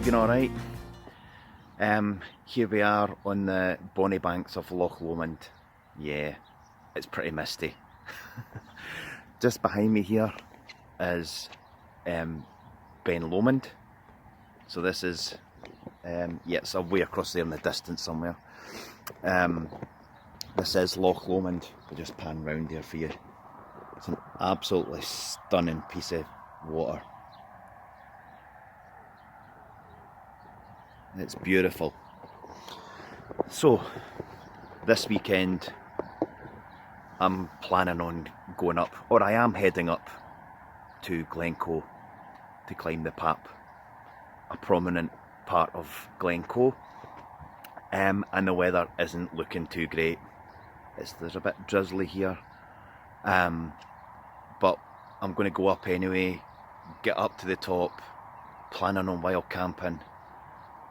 been alright? Here we are on the bonny banks of Loch Lomond. Yeah, it's pretty misty. Just behind me here is Ben Lomond. So this is, yeah, it's away across there in the distance somewhere. This is Loch Lomond. I'll just pan round there for you. It's an absolutely stunning piece of water. It's beautiful. So, this weekend I'm planning on going up, or I am heading up to Glencoe to climb the Pap, a prominent part of Glencoe, and the weather isn't looking too great. There's a bit drizzly here, but I'm going to go up anyway, get up to the top, planning on wild camping,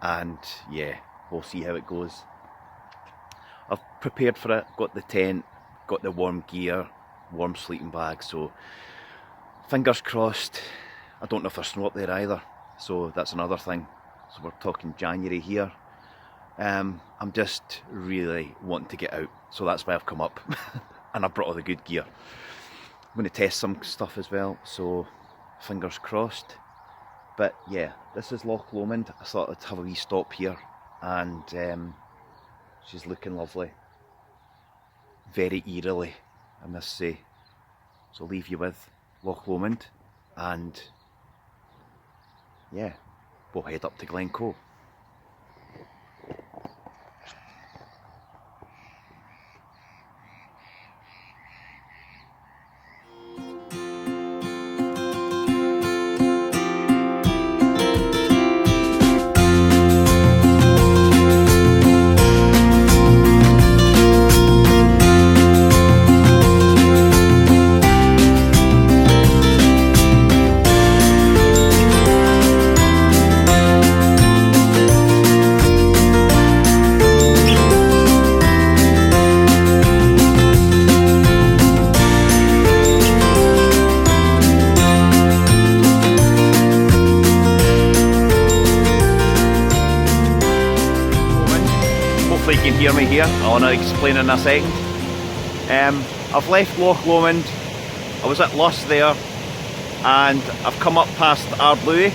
and yeah, we'll see how it goes. I've prepared for it, got the tent, got the warm gear, warm sleeping bag, so fingers crossed. I don't know if there's snow up there either, so that's another thing. So we're talking January here. I'm just really wanting to get out, so that's why I've come up and I brought all the good gear. I'm going to test some stuff as well, so fingers crossed. But yeah, this is Loch Lomond. I thought I'd have a wee stop here, and she's looking lovely. Very eerily, I must say. So I'll leave you with Loch Lomond, and yeah, we'll head up to Glencoe. You can hear me here. I want to explain in a second. I've left Loch Lomond. I was at Luss there, and I've come up past Ardluey.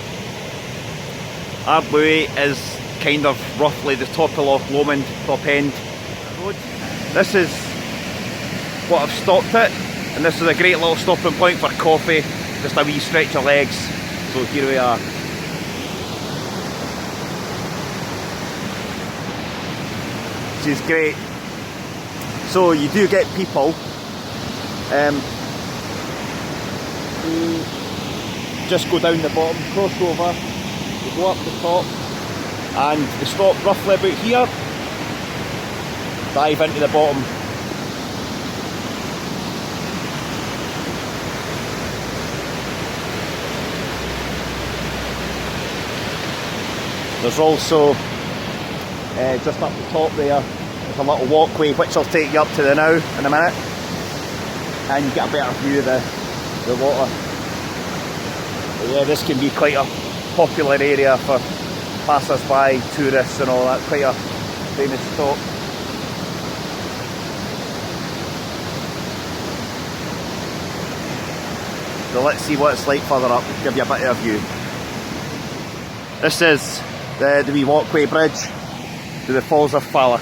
Ardluey is kind of roughly the top of Loch Lomond, top end road. This is what I've stopped at, and this is a great little stopping point for coffee, just a wee stretch of legs. So here we are. Which is great. So you do get people who just go down the bottom, cross over, they go up the top, and they stop roughly about here, dive into the bottom. There's also just up the top there, there's a little walkway which will take you up to the now in a minute, and you get a better view of the water. But yeah, this can be quite a popular area for passers-by, tourists and all that, quite a famous stop. So let's see what it's like further up, give you a better view. This is the wee walkway bridge to the Falls of Falloch.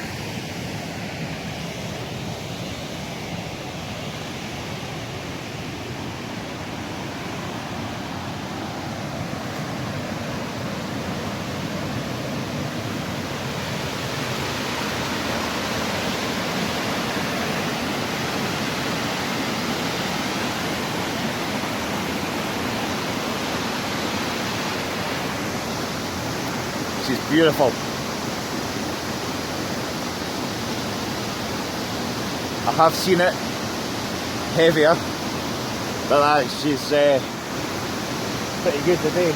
She's beautiful. I have seen it heavier, but she's pretty good today.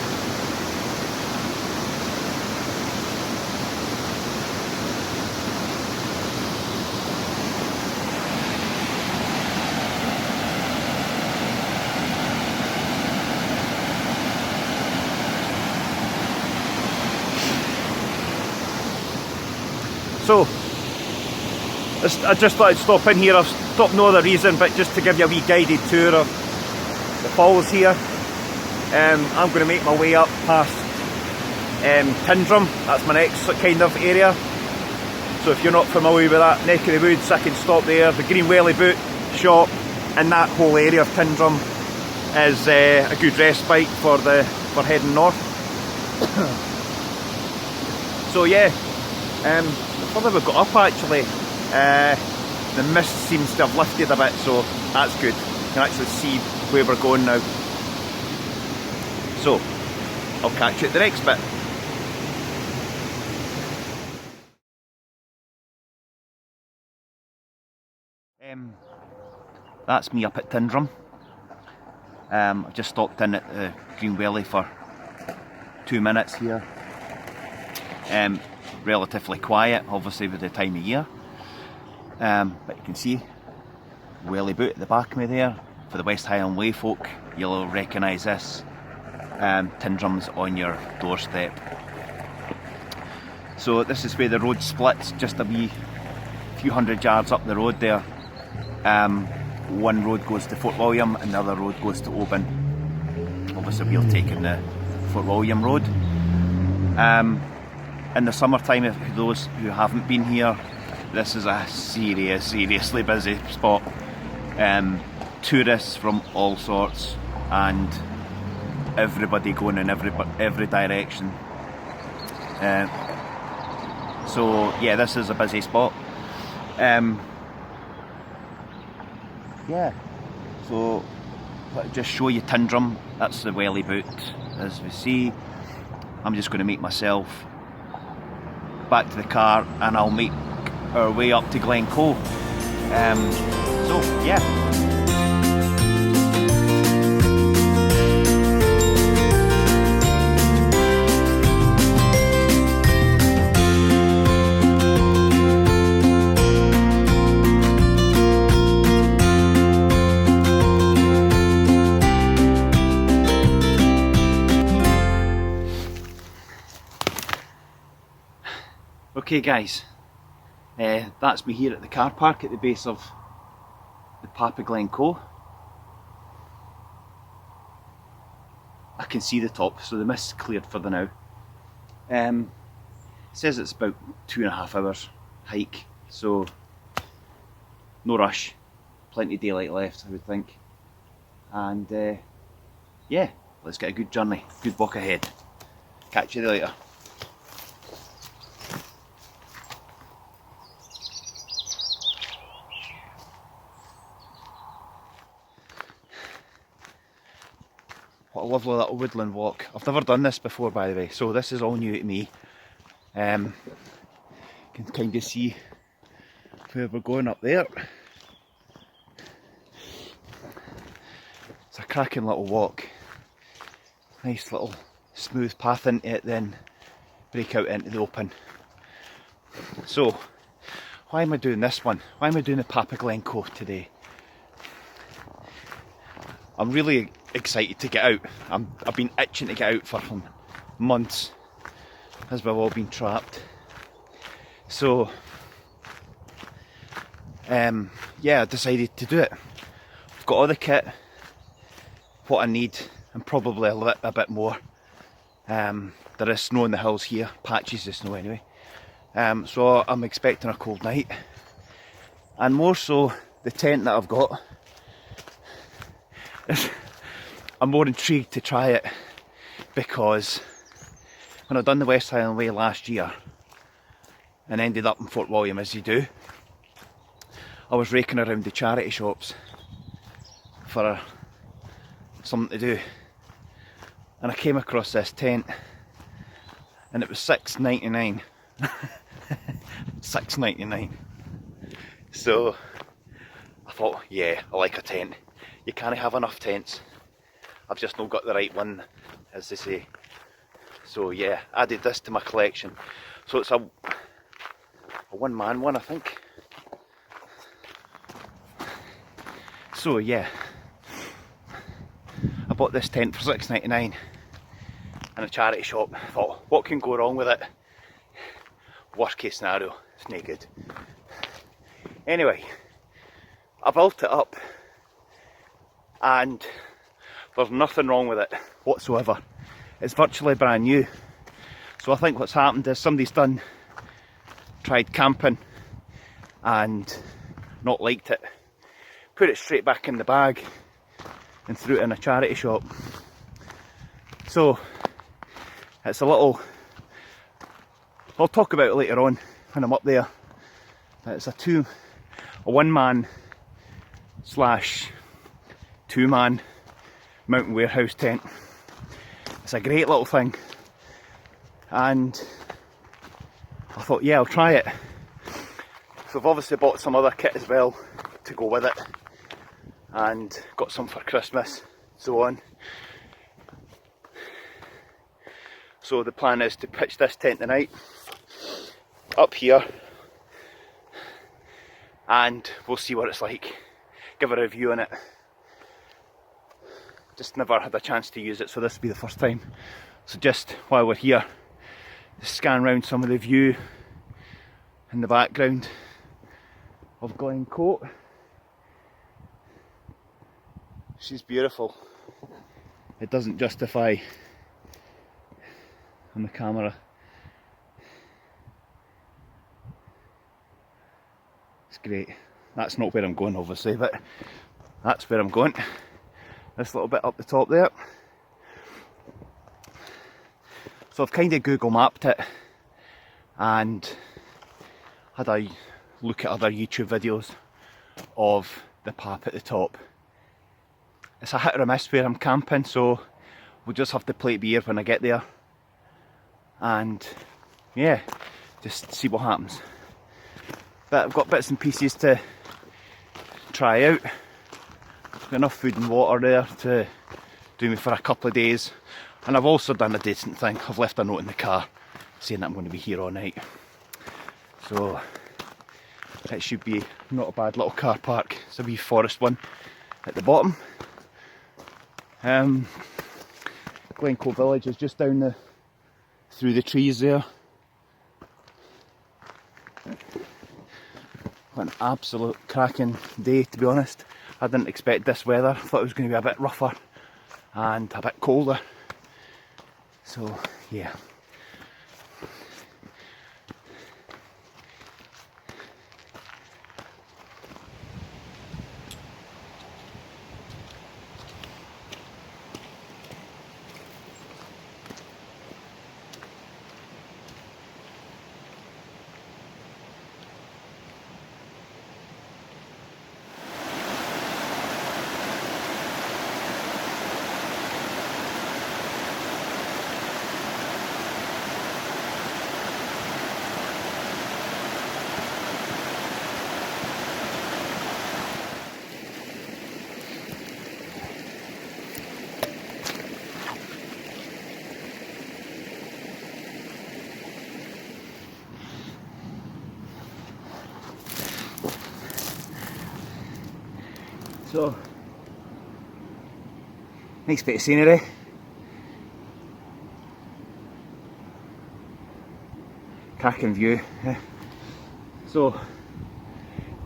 So I just thought I'd stop in here. I've stopped no other reason but just to give you a wee guided tour of the falls here. I'm going to make my way up past Tyndrum. That's my next kind of area. So if you're not familiar with that neck of the woods, I can stop there. The Green Welly boot shop and that whole area of Tyndrum is a good respite for heading north. So yeah, the further we've got up actually, the mist seems to have lifted a bit, so that's good. You can actually see where we're going now. So I'll catch you at the next bit. That's me up at Tyndrum. I've just stopped in at the Green Welly for 2 minutes here. Relatively quiet, obviously with the time of year. But you can see Welly boot at the back of me there. For the West Highland Way folk, you'll recognise this. Tyndrum's on your doorstep. So this is where the road splits, just a few hundred yards up the road there. One road goes to Fort William and the other road goes to Oban. Obviously we're taking the Fort William road. In the summertime, for those who haven't been here, this is a seriously busy spot. Tourists from all sorts and everybody going in every direction. So yeah, this is a busy spot. Yeah, so let me just show you Tyndrum. That's the Welly boot. As we see, I'm just going to make myself back to the car and I'll make our way up to Glencoe. So yeah. Okay guys, that's me here at the car park at the base of the Pap of Glencoe. I can see the top, so the mist's cleared for the now. It says it's about 2.5 hours hike, so no rush, plenty of daylight left I would think. And yeah, let's get a good journey, good walk ahead. Catch you later. What a lovely little woodland walk. I've never done this before, by the way, so this is all new to me. Can kind of see where we're going up there. It's a cracking little walk. Nice little smooth path into it, then break out into the open. So, why am I doing this one? Why am I doing the Pap of Glencoe today? I'm really excited to get out. I've been itching to get out for months as we've all been trapped. So yeah, I decided to do it. I've got all the kit, what I need, and probably a bit more. There is snow in the hills here, patches of snow anyway. So I'm expecting a cold night, and more so the tent that I've got. I'm more intrigued to try it because when I've done the West Highland Way last year and ended up in Fort William, as you do, I was raking around the charity shops for something to do, and I came across this tent and it was $6.99. $6.99. So I thought, yeah, I like a tent. You can't have enough tents. I've just not got the right one, as they say. So yeah, added this to my collection. So it's a one-man one, I think. So yeah, I bought this tent for $6.99 in a charity shop. I thought, what can go wrong with it? worst case scenario, it's no good. Anyway, I built it up and there's nothing wrong with it whatsoever. It's virtually brand new. So I think what's happened is somebody's tried camping and not liked it, put it straight back in the bag and threw it in a charity shop. So it's a little, I'll talk about it later on when I'm up there. It's a one-man slash two-man mountain warehouse tent. It's a great little thing, and I thought, yeah, I'll try it. So I've obviously bought some other kit as well to go with it, and got some for Christmas, so on. So the plan is to pitch this tent tonight up here, and we'll see what it's like, give a review on it. Just never had a chance to use it, so this will be the first time. So just while we're here, just scan round some of the view in the background of Glencoe. She's beautiful. It doesn't justify on the camera. It's great. That's not where I'm going obviously, but that's where I'm going. This little bit up the top there. So I've kind of Google mapped it and had a look at other YouTube videos of the Pap at the top. It's a hit or a miss where I'm camping, so we'll just have to play it by ear when I get there, and yeah, just see what happens. But I've got bits and pieces to try out. Got enough food and water there to do me for a couple of days, and I've also done a decent thing. I've left a note in the car saying that I'm going to be here all night, so it should be not a bad little car park. It's a wee forest one at the bottom. Glencoe village is just down through the trees there. What an absolute cracking day, to be honest. I didn't expect this weather. I thought it was going to be a bit rougher and a bit colder. So yeah. So, nice bit of scenery. Cracking view. So,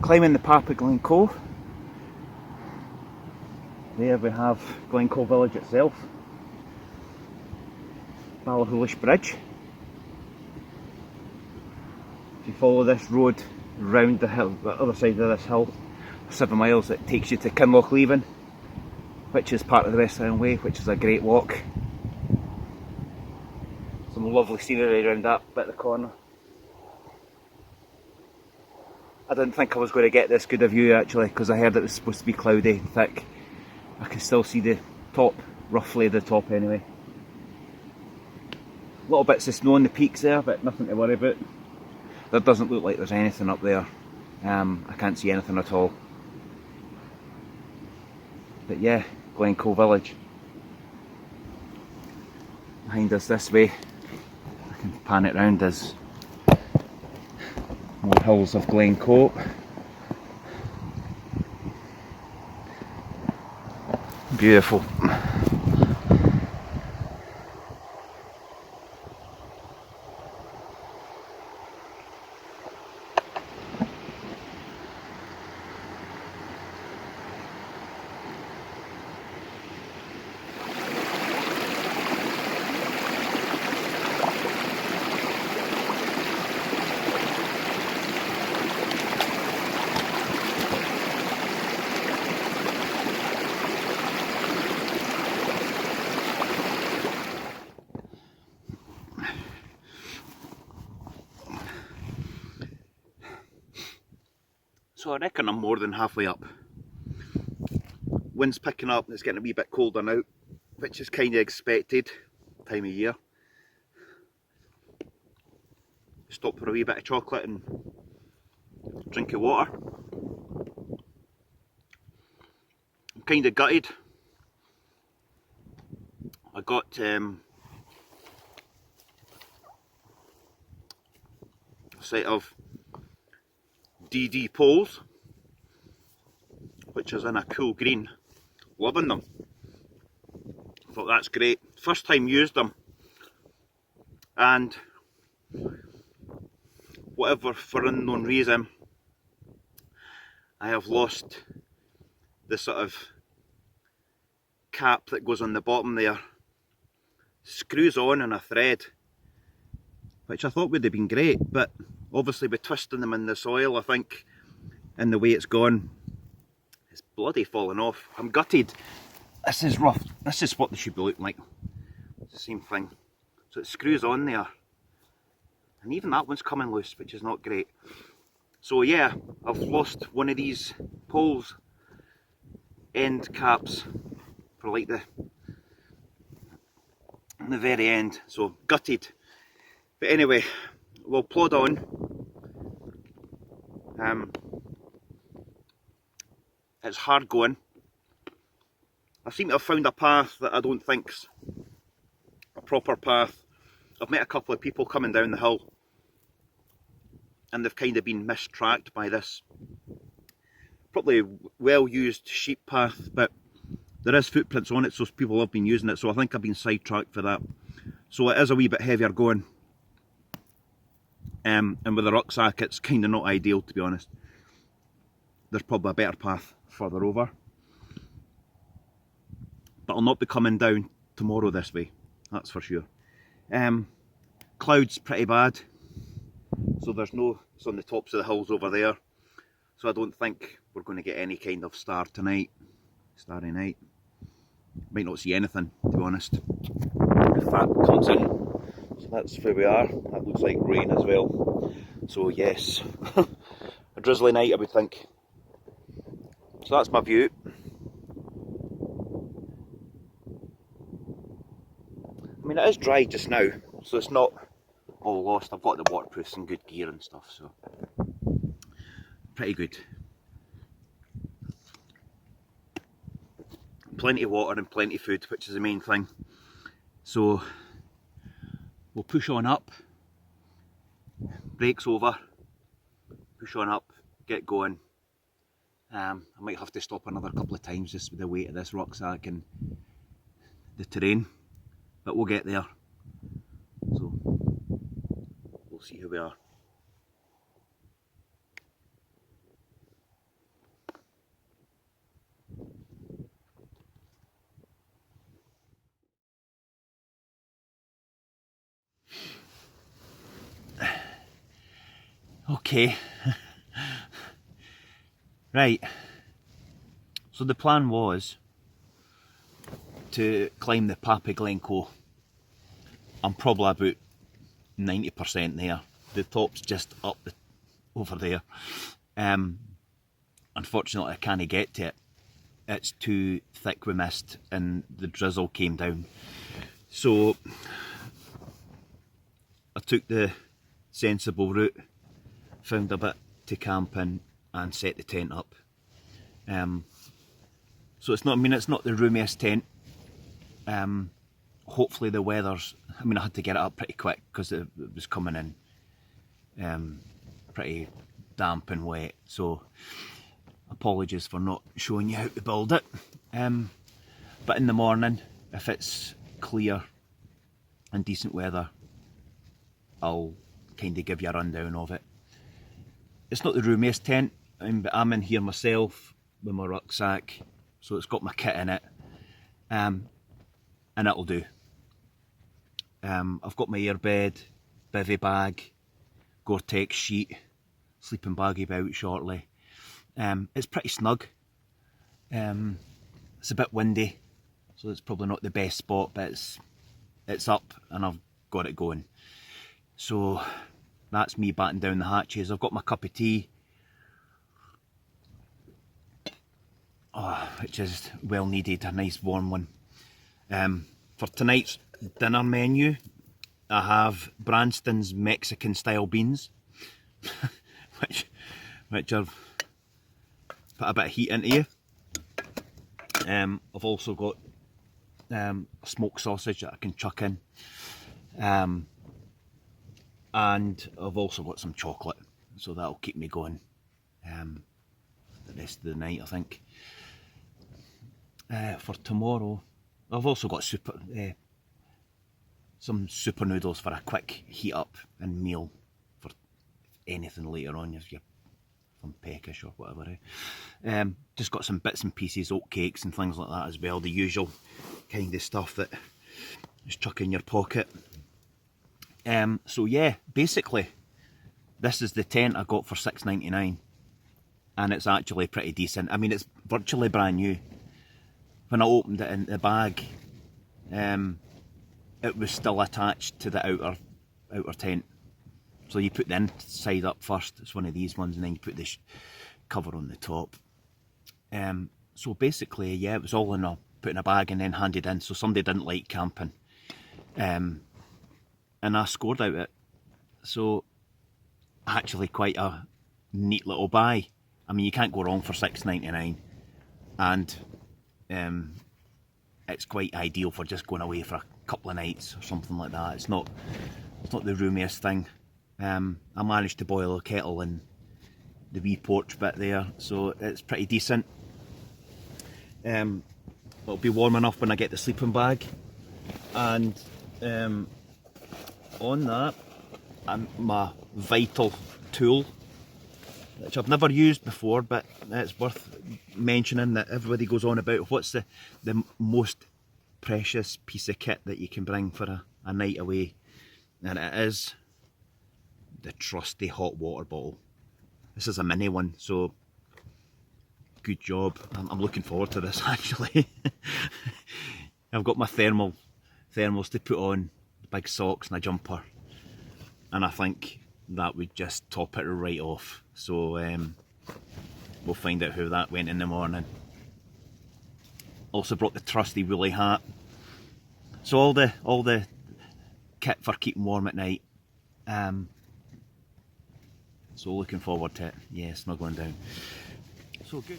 climbing the Pap of Glencoe. There we have Glencoe village itself. Falloch bridge. If you follow this road round the hill, the other side of this hill, 7 miles, it takes you to Loch Lomond, which is part of the West Island Way, which is a great walk. Some lovely scenery around that bit of the corner. I didn't think I was going to get this good a view actually, because I heard it was supposed to be cloudy and thick. I can still see the top, roughly the top anyway. Little bits of snow on the peaks there, but nothing to worry about. There doesn't look like there's anything up there. I can't see anything at all. But yeah, Glencoe village. Behind us this way, I can pan it round, as more hills of Glencoe. Beautiful. So I reckon I'm more than halfway up. Wind's picking up and it's getting a wee bit colder now, which is kind of expected time of year. Stop for a wee bit of chocolate and drink of water. I'm kind of gutted. I got a set of DD poles, which is in a cool green. Loving them. I thought that's great. First time used them, and whatever, for unknown reason, I have lost the sort of cap that goes on the bottom there. Screws on a thread, which I thought would have been great, but obviously with twisting them in the soil, I think, and the way it's gone, it's bloody falling off. I'm gutted. This is rough. This is what they should be looking like. It's the same thing. So it screws on there. And even that one's coming loose, which is not great. So yeah, I've lost one of these poles end caps for like the very end. So gutted. But anyway, we'll plod on. It's hard going. I seem to have found a path that I don't think's a proper path. I've met a couple of people coming down the hill and they've kind of been mistracked by this probably well used sheep path, but there is footprints on it, so people have been using it, so I think I've been sidetracked for that. So it is a wee bit heavier going, and with a rucksack it's kind of not ideal, to be honest. There's probably a better path further over, but I'll not be coming down tomorrow this way, that's for sure. Clouds pretty bad, so there's no, it's on the tops of the hills over there, so I don't think we're going to get any kind of starry night. Might not see anything, to be honest, if that comes in. So that's where we are. That looks like rain as well, so yes, a drizzly night I would think. So that's my view. I mean, it is dry just now, so it's not all lost. I've got the waterproofs and good gear and stuff, so pretty good. Plenty of water and plenty of food, which is the main thing. So we'll push on up, brakes over, push on up, get going. I might have to stop another couple of times just with the weight of this rucksack and the terrain, but we'll get there. So we'll see how we are. Okay, right, so the plan was to climb the Pap of Glencoe. I'm probably about 90% there. The top's just up over there. Unfortunately I can't get to it. It's too thick with mist and the drizzle came down. So I took the sensible route, found a bit to camp in and set the tent up. So it's not, I mean, it's not the roomiest tent. Hopefully the weather's, I mean, I had to get it up pretty quick because it was coming in pretty damp and wet, so apologies for not showing you how to build it. But in the morning, if it's clear and decent weather, I'll kind of give you a rundown of it. It's not the roomiest tent, but I'm in here myself with my rucksack, so it's got my kit in it, and it'll do. I've got my airbed, bivvy bag, Gore-Tex sheet, sleeping baggy about shortly. It's pretty snug. It's a bit windy, so it's probably not the best spot, but it's up and I've got it going. So that's me batting down the hatches. I've got my cup of tea. which is well needed, a nice warm one. For tonight's dinner menu, I have Branston's Mexican style beans, which I've put a bit of heat into you. I've also got a smoked sausage that I can chuck in, and I've also got some chocolate, so that'll keep me going the rest of the night, I think. For tomorrow, I've also got some super noodles for a quick heat up and meal for anything later on if you're from peckish or whatever. Just got some bits and pieces, oat cakes and things like that as well, the usual kind of stuff that is chuck in your pocket. So yeah, basically this is the tent I got for $6.99, and it's actually pretty decent. I mean, it's virtually brand new. When I opened it in the bag, it was still attached to the outer tent. So you put the inside up first, it's one of these ones, and then you put the cover on the top. So basically, yeah, it was all put in a bag and then handed in, so somebody didn't like camping. And I scored out of it. So actually quite a neat little buy. I mean, you can't go wrong for $6.99, and it's quite ideal for just going away for a couple of nights or something like that. It's not the roomiest thing. I managed to boil a kettle in the wee porch bit there, so it's pretty decent. It'll be warm enough when I get the sleeping bag, and on that, my vital tool, which I've never used before, but it's worth mentioning that everybody goes on about what's the most precious piece of kit that you can bring for a night away, and it is the trusty hot water bottle. This is a mini one, so good job. I'm looking forward to this actually. I've got my thermals to put on, big socks and a jumper, and I think that would just top it right off. So we'll find out how that went in the morning. Also brought the trusty woolly hat. So all the kit for keeping warm at night. So looking forward to it. Yeah, snuggling down. So good.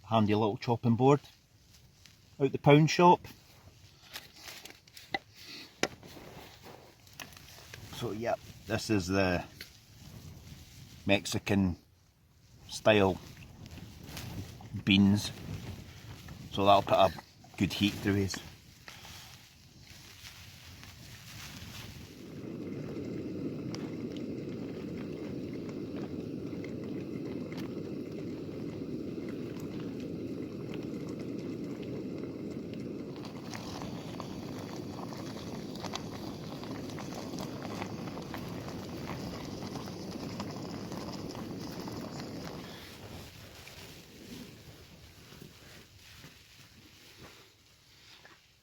Handy little chopping board out the pound shop. So yeah, this is the Mexican style beans, so that'll put a good heat through his.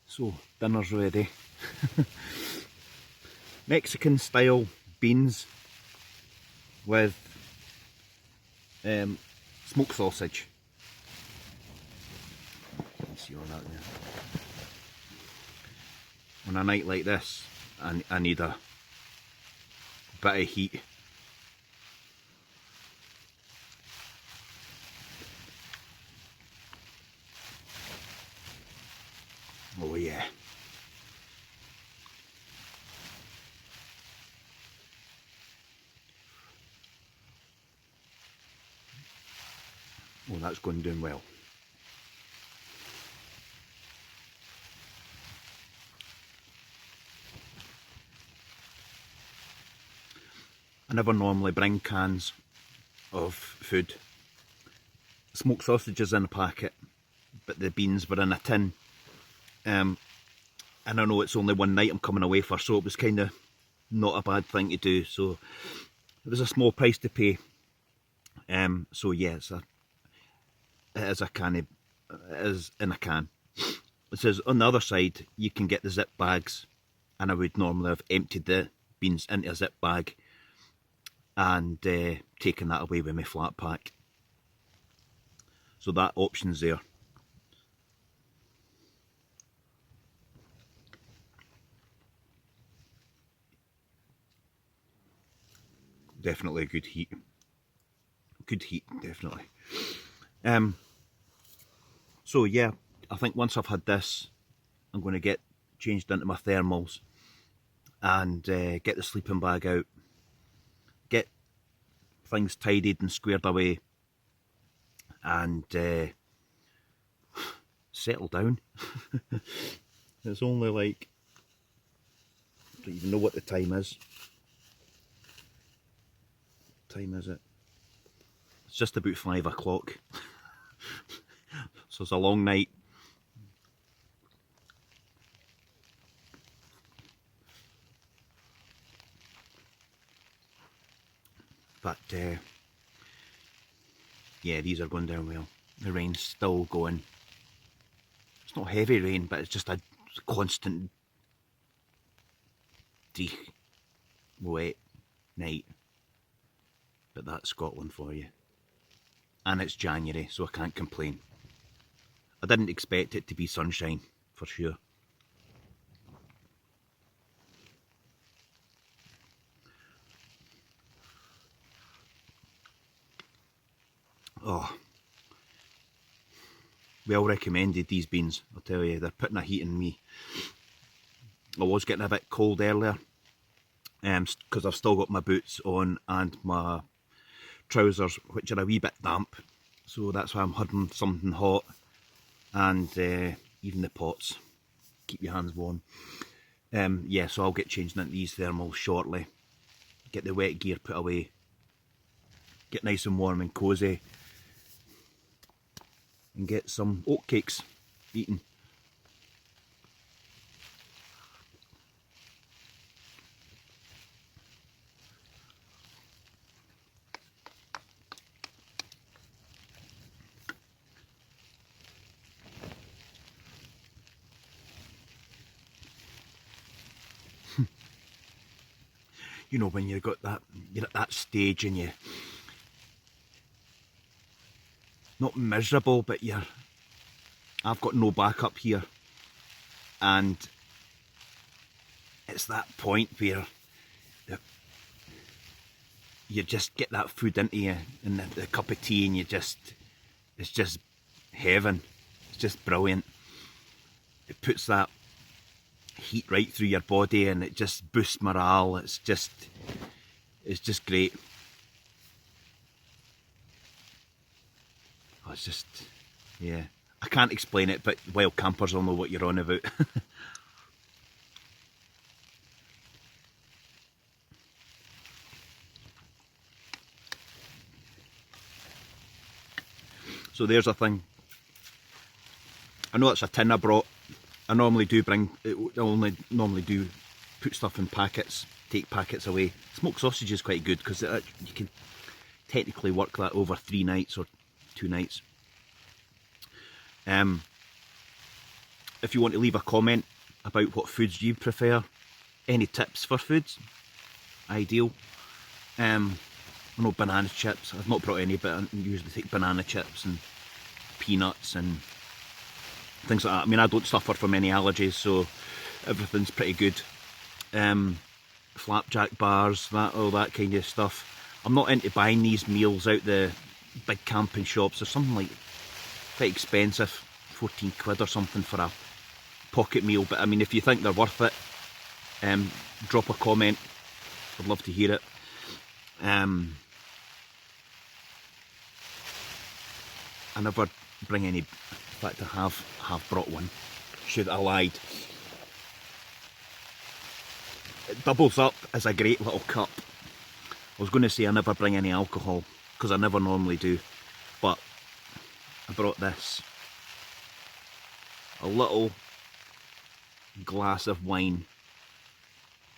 So, dinner's ready. Mexican style beans with smoked sausage. You can see all that there. On a night like this, I need a bit of heat. Oh yeah. Oh, that's going down well. I never normally bring cans of food. Smoked sausages in a packet, but the beans were in a tin. And I know it's only one night I'm coming away for, so it was kind of not a bad thing to do. So it was a small price to pay. So yeah, it is in a can. It says on the other side you can get the zip bags, and I would normally have emptied the beans into a zip bag and taken that away with my flat pack. So that option's there. Definitely a good heat. Good heat, definitely. So yeah, I think once I've had this, I'm going to get changed into my thermals and get the sleeping bag out, get things tidied and squared away, and settle down. It's only like, I don't even know what the time is. What time is it? It's just about 5 o'clock. So it's a long night. But yeah, these are going down well. The rain's still going. It's not heavy rain, but it's just a constant wet night. But that's Scotland for you. And it's January, so I can't complain. I didn't expect it to be sunshine, for sure. Oh, well recommended, these beans, I'll tell you. They're putting a heat in me. I was getting a bit cold earlier, because I've still got my boots on and my trousers, which are a wee bit damp. So that's why I'm having something hot, and even the pots. Keep your hands warm. Yeah, so I'll get changing into these thermals shortly. Get the wet gear put away. Get nice and warm and cosy. And get some oatcakes eaten. You know, when you've got that, you're at that stage and you're not miserable, but I've got no backup here, and it's that point where you just get that food into you and the cup of tea, and it's just heaven. It's just brilliant. It puts that heat right through your body, and it just boosts morale. It's just great. Oh, it's just, yeah, I can't explain it, but wild campers will know what you're on about. So there's a thing. I know it's a tin I brought. I normally do put stuff in packets, take packets away. Smoked sausage is quite good because you can technically work that over 3 nights or 2 nights. If you want to leave a comment about what foods you prefer, any tips for foods, ideal. I know banana chips. I've not brought any, but I usually take banana chips and peanuts and things like that. I mean, I don't suffer from any allergies, so everything's pretty good. Flapjack bars, all that kind of stuff. I'm not into buying these meals out the big camping shops. They're something like quite expensive, 14 quid or something for a pocket meal. But I mean, if you think they're worth it, drop a comment. I'd love to hear it. I never bring any. In fact, I have brought one. Should I lied? It doubles up as a great little cup. I was going to say I never bring any alcohol because I never normally do, but I brought this. a little glass of wine.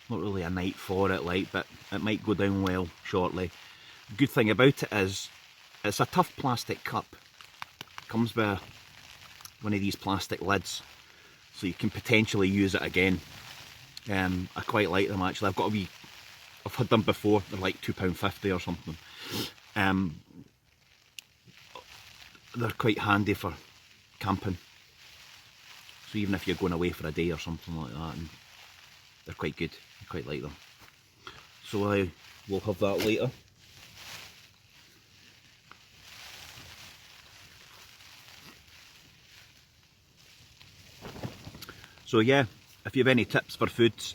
Not really a night for it, like, but it might go down well shortly. The good thing about it is it's a tough plastic cup. It comes with one of these plastic lids, so you can potentially use it again. I quite like them actually. I've had them before. They're like £2.50 or something. They're quite handy for camping. So even if you're going away for a day or something like that, and they're quite good. I quite like them. So I will have that later. So yeah, if you have any tips for foods,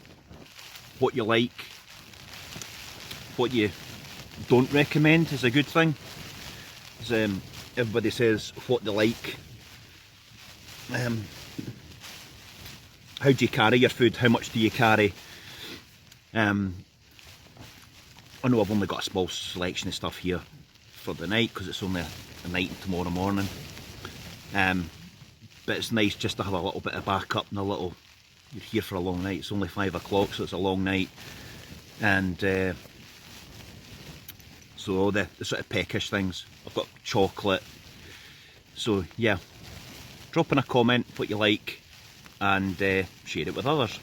what you like, what you don't recommend is a good thing. As, everybody says what they like. How do you carry your food? How much do you carry? I know I've only got a small selection of stuff here for the night because it's only a night tomorrow morning. But it's nice just to have a little bit of backup and you're here for a long night. It's only 5 o'clock, so it's a long night. And so all the sort of peckish things. I've got chocolate. So yeah, drop in a comment what you like and share it with others.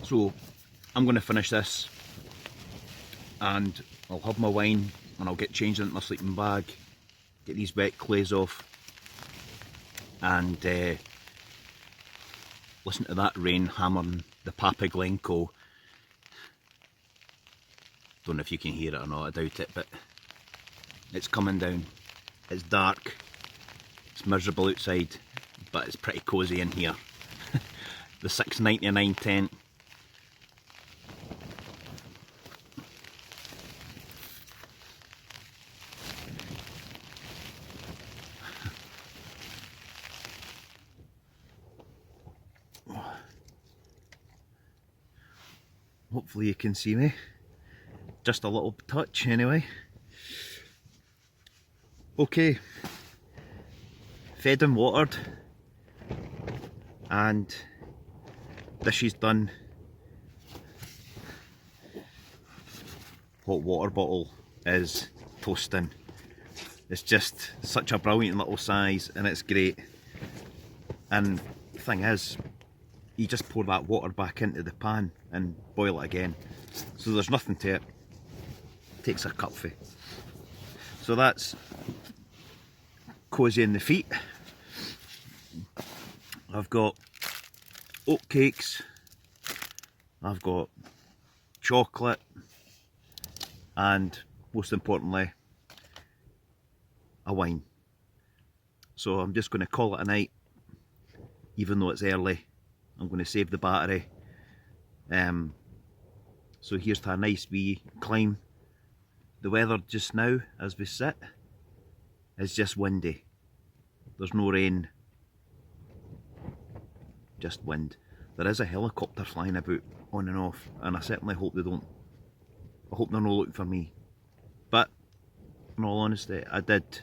So I'm going to finish this and I'll have my wine and I'll get changed into my sleeping bag, get these wet clays off and listen to that rain hammering the Pap of Glencoe. Don't know if you can hear it or not, I doubt it, but it's coming down. It's dark, it's miserable outside, but it's pretty cosy in here. The £6.99 tent. Hopefully you can see me, just a little touch anyway. Okay, fed and watered and dishes done. Hot water bottle is toasting. It's just such a brilliant little size and it's great. And the thing is, you just pour that water back into the pan and boil it again. So there's nothing to it. Takes a cupful. So that's cosy in the feet. I've got oat cakes. I've got chocolate. And most importantly, a wine. So I'm just going to call it a night, even though it's early. I'm going to save the battery. So here's to a nice wee climb. The weather just now, as we sit, is just windy. There's no rain, just wind. There is a helicopter flying about on and off, and I certainly hope they don't. I hope they're not looking for me. But in all honesty, I did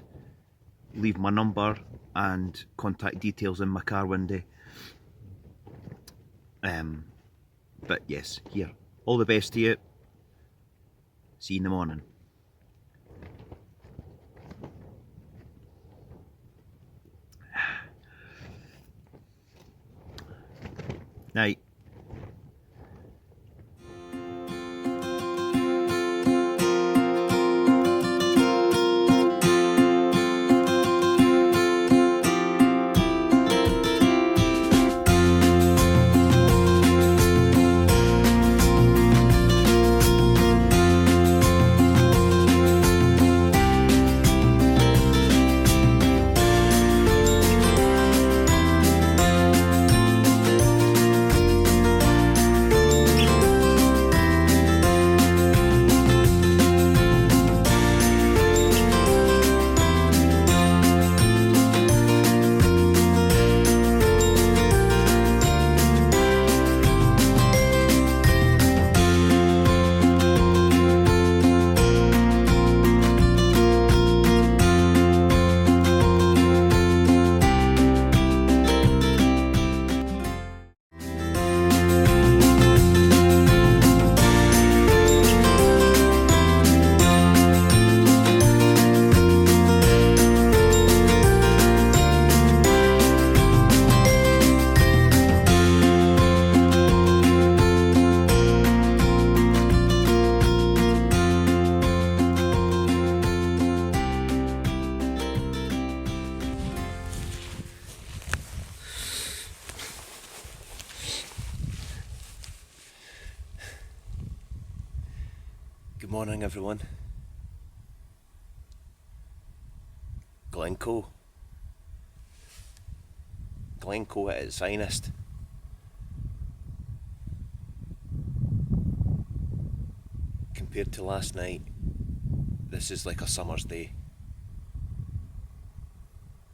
leave my number and contact details in my car window. But yes, here, all the best to you. See you in the morning. Night. Good morning, everyone. Glencoe at its finest. Compared to last night, this is like a summer's day,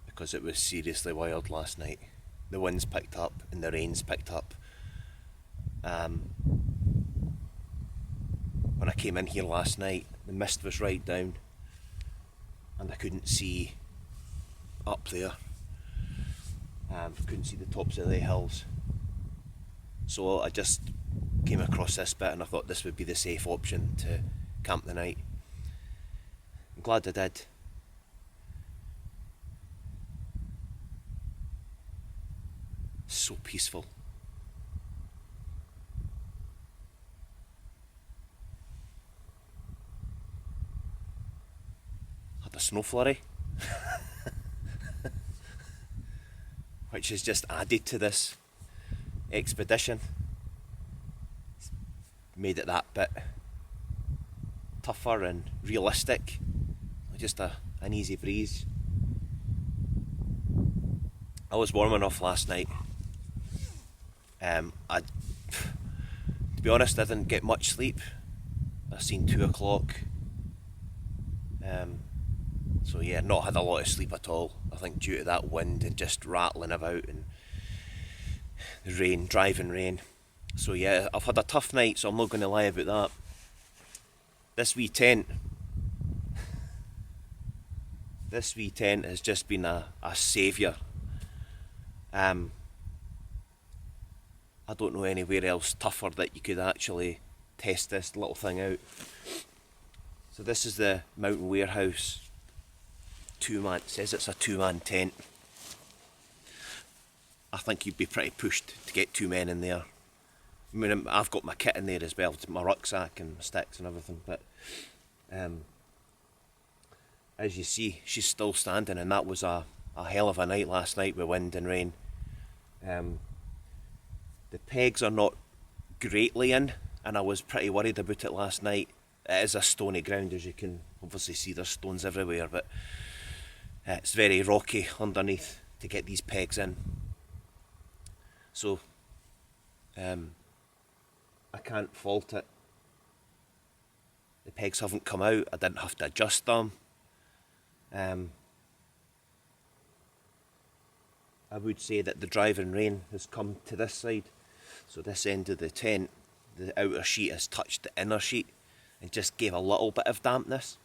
because it was seriously wild last night. The winds picked up and the rains picked up. When I came in here last night, the mist was right down and I couldn't see up there. Couldn't see the tops of the hills. So I just came across this bit and I thought this would be the safe option to camp the night. I'm glad I did. So peaceful. Had a snow flurry, which has just added to this expedition. It's made it that bit tougher and realistic. Just an easy breeze. I was warm enough last night. To be honest, I didn't get much sleep. I seen 2 o'clock. So yeah, not had a lot of sleep at all. I think due to that wind and just rattling about and the rain, driving rain. So yeah, I've had a tough night, so I'm not going to lie about that. This wee tent has just been a saviour. I don't know anywhere else tougher that you could actually test this little thing out. So this is the Mountain Warehouse 2-man, it says it's a 2-man tent. I think you'd be pretty pushed to get 2 men in there. I mean, I've got my kit in there as well, my rucksack and my sticks and everything, but as you see, she's still standing, and that was a hell of a night last night with wind and rain. The pegs are not greatly in, and I was pretty worried about it last night. It is a stony ground, as you can obviously see, there's stones everywhere, but it's very rocky underneath to get these pegs in. So I can't fault it. The pegs haven't come out, I didn't have to adjust them. I would say that the driving rain has come to this side, so this end of the tent, the outer sheet has touched the inner sheet and just gave a little bit of dampness,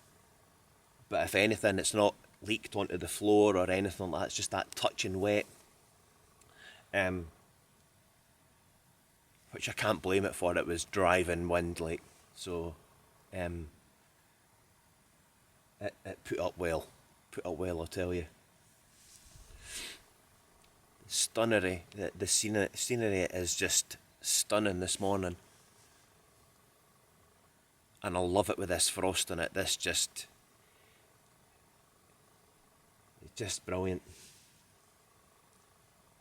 but if anything, it's not leaked onto the floor or anything like that. It's just that touching wet, which I can't blame it for. It was driving wind, like, so it put up well, I'll tell you. Stunnery, the scenery is just stunning this morning, and I love it with this frost in it. It's just brilliant.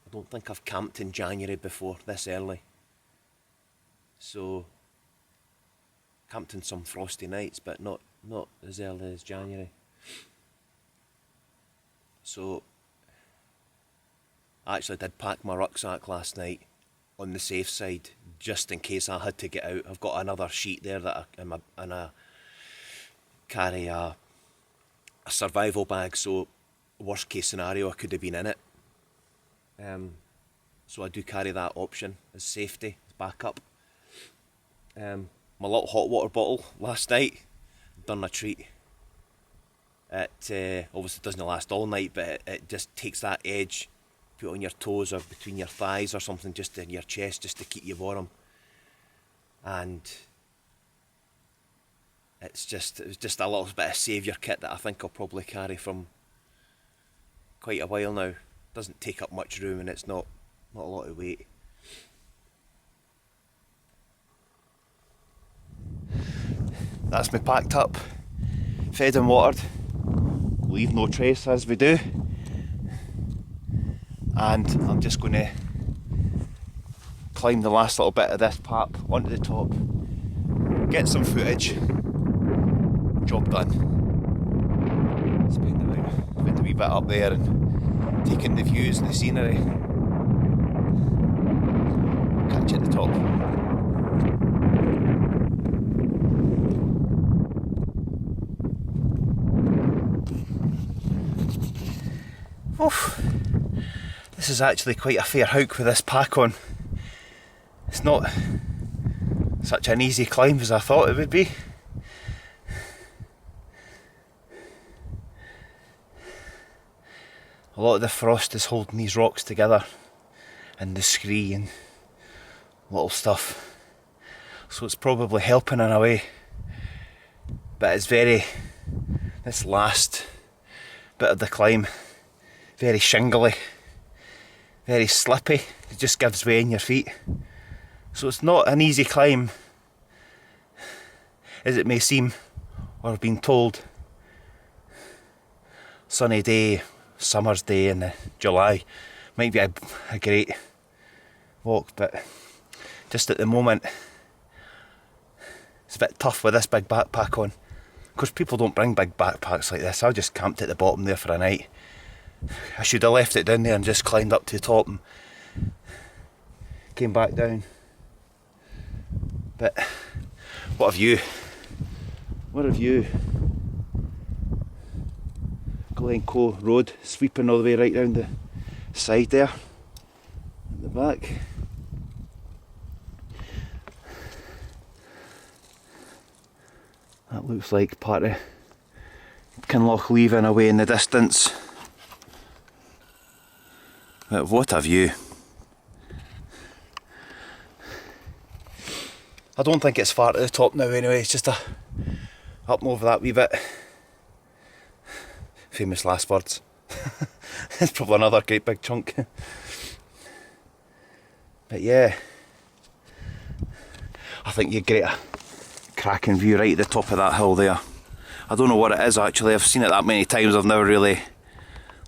I don't think I've camped in January before this early, so camped in some frosty nights, but not as early as January. So I actually did pack my rucksack last night on the safe side, just in case I had to get out. I've got another sheet there that I carry a survival bag, so worst case scenario I could have been in it. So I do carry that option as safety, as backup. My little hot water bottle last night, done a treat. It obviously doesn't last all night, but it just takes that edge, put it on your toes or between your thighs or something, just in your chest, just to keep you warm. And it was just a little bit of saviour kit that I think I'll probably carry from quite a while now. Doesn't take up much room and it's not a lot of weight. That's me packed up, fed and watered, leave no trace as we do, and I'm just going to climb the last little bit of this pap onto the top, get some footage, job done. Spent a wee bit up there and taking the views and the scenery. Catch you at the top. Oof. This is actually quite a fair hike with this pack on. It's not such an easy climb as I thought it would be. A lot of the frost is holding these rocks together, and the scree and little stuff, so it's probably helping in a way, but it's this last bit of the climb, very shingly, very slippy. It just gives way in your feet, so it's not an easy climb as it may seem, or been told. Sunny day, summer's day in July might be a great walk, but just at the moment it's a bit tough with this big backpack on. Of course, people don't bring big backpacks like this. I just camped at the bottom there for a night. I should have left it down there and just climbed up to the top and came back down. But what have you? What have you? Glencoe Road sweeping all the way right round the side there at the back. That looks like part of Loch Lomond away in the distance. But what a view. I don't think it's far to the top now anyway, it's just up and over that wee bit. Famous last words. It's probably another great big chunk. But yeah, I think you get a cracking view right at the top of that hill there. I don't know what it is actually, I've seen it that many times, I've never really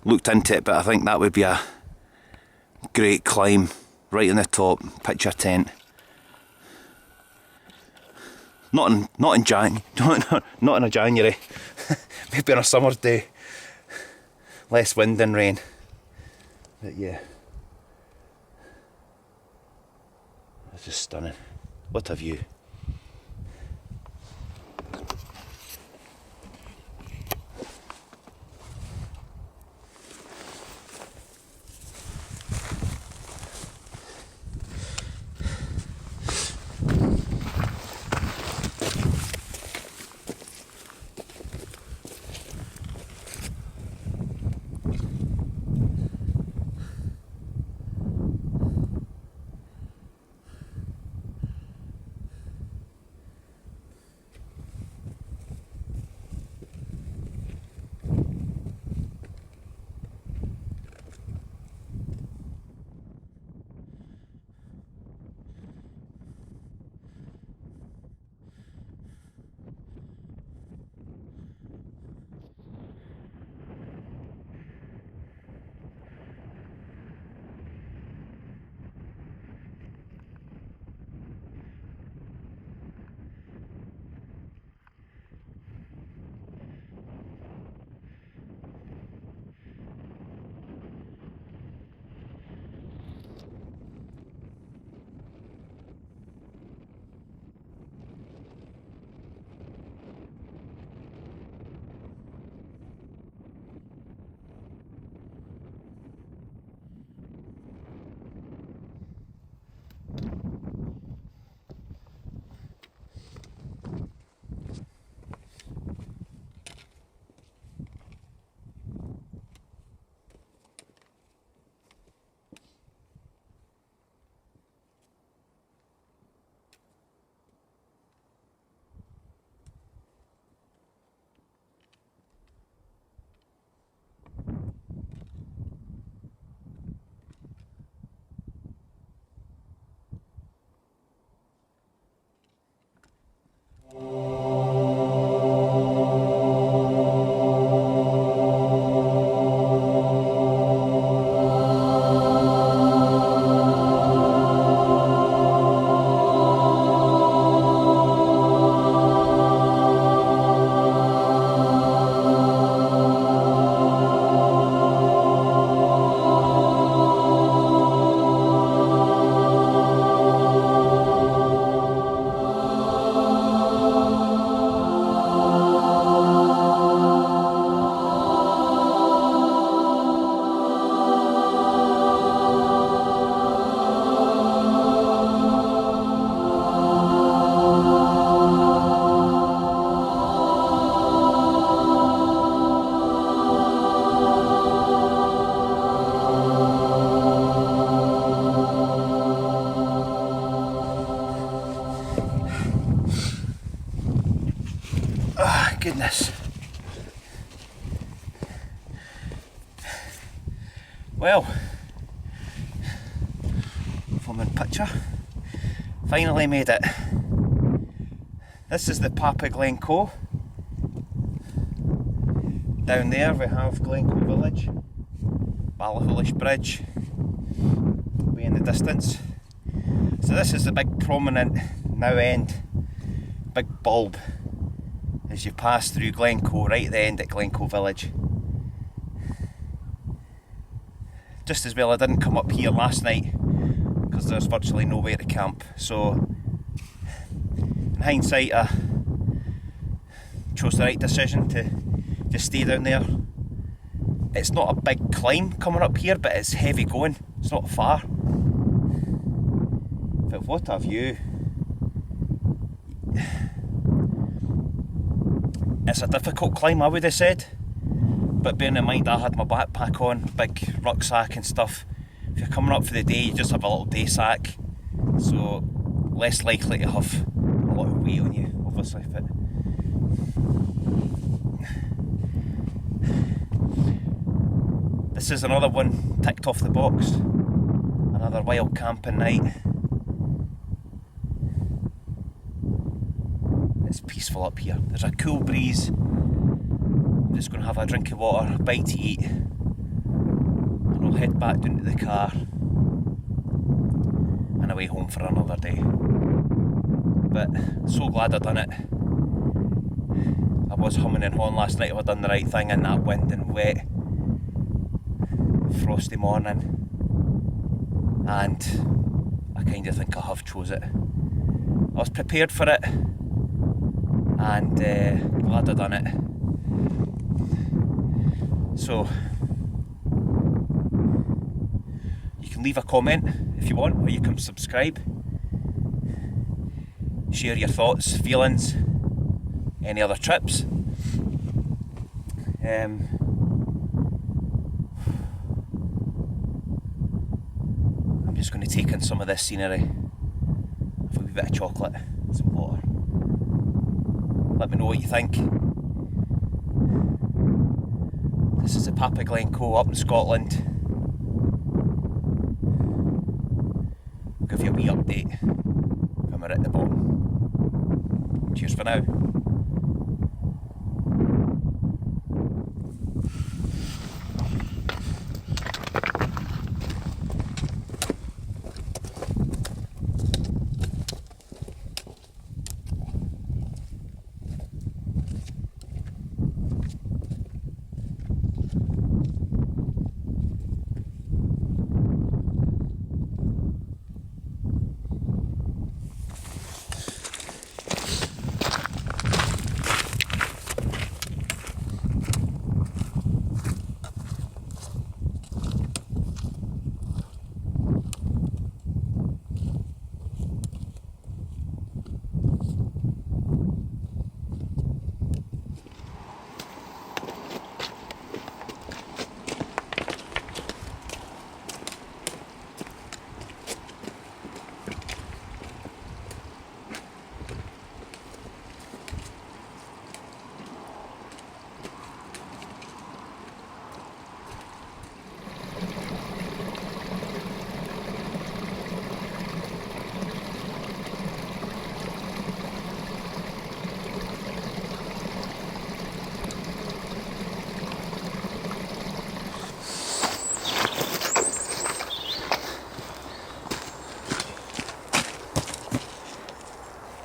looked into it, but I think that would be a great climb right in the top. Pitch your tent. Not in a January. Maybe on a summer's day. Less wind and rain. But yeah. It's just stunning. What a view. Well, if I'm in picture, finally made it. This is the Pap of Glencoe. Down there we have Glencoe village, Falloch bridge, way in the distance. So this is the big prominent now end, big bulb as you pass through Glencoe, right at the end at Glencoe village. Just as well I didn't come up here last night because there's virtually nowhere to camp, so in hindsight I chose the right decision to just stay down there. It's not a big climb coming up here, but it's heavy going, it's not far. But what a view. It's a difficult climb, I would have said, but bearing in mind I had my backpack on, big rucksack and stuff. If you're coming up for the day, you just have a little day sack, so less likely to have a lot of weight on you, obviously. But this is another one ticked off the box. Another wild camping night. It's peaceful up here. There's a cool breeze. I'm just going to have a drink of water, a bite to eat, and I'll head back down to the car and away home for another day. But so glad I done it. I was humming and hawing last night if I'd done the right thing in that wind and wet, frosty morning, and I kind of think I have chose it. I was prepared for it, and glad I done it. So you can leave a comment if you want, or you can subscribe, share your thoughts, feelings, any other trips. I'm just going to take in some of this scenery, have a wee bit of chocolate, some water. Let me know what you think. This is the Pap of Glencoe up in Scotland. I'll give you a wee update when we're at the bottom. Cheers for now.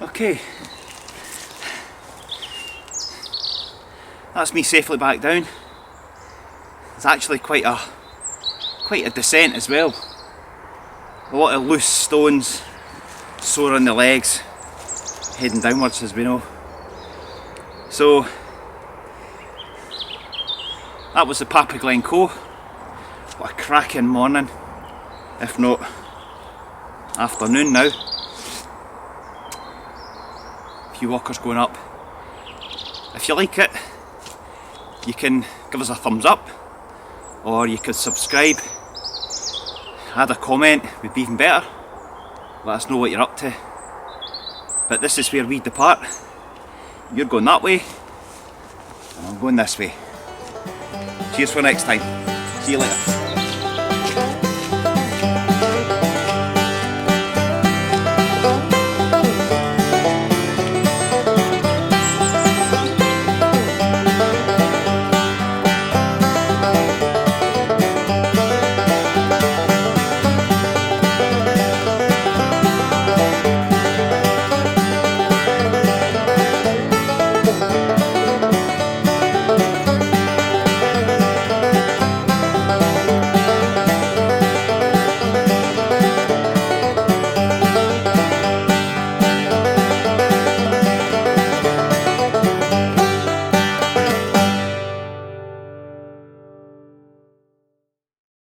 Okay, that's me safely back down. It's actually quite a descent as well. A lot of loose stones, sore on the legs, heading downwards as we know. So that was the Pap of Glencoe. What a cracking morning, if not afternoon now. Few walkers going up. If you like it, you can give us a thumbs up, or you could subscribe, add a comment, would be even better. Let us know what you're up to. But this is where we depart. You're going that way, and I'm going this way. Cheers for next time. See you later.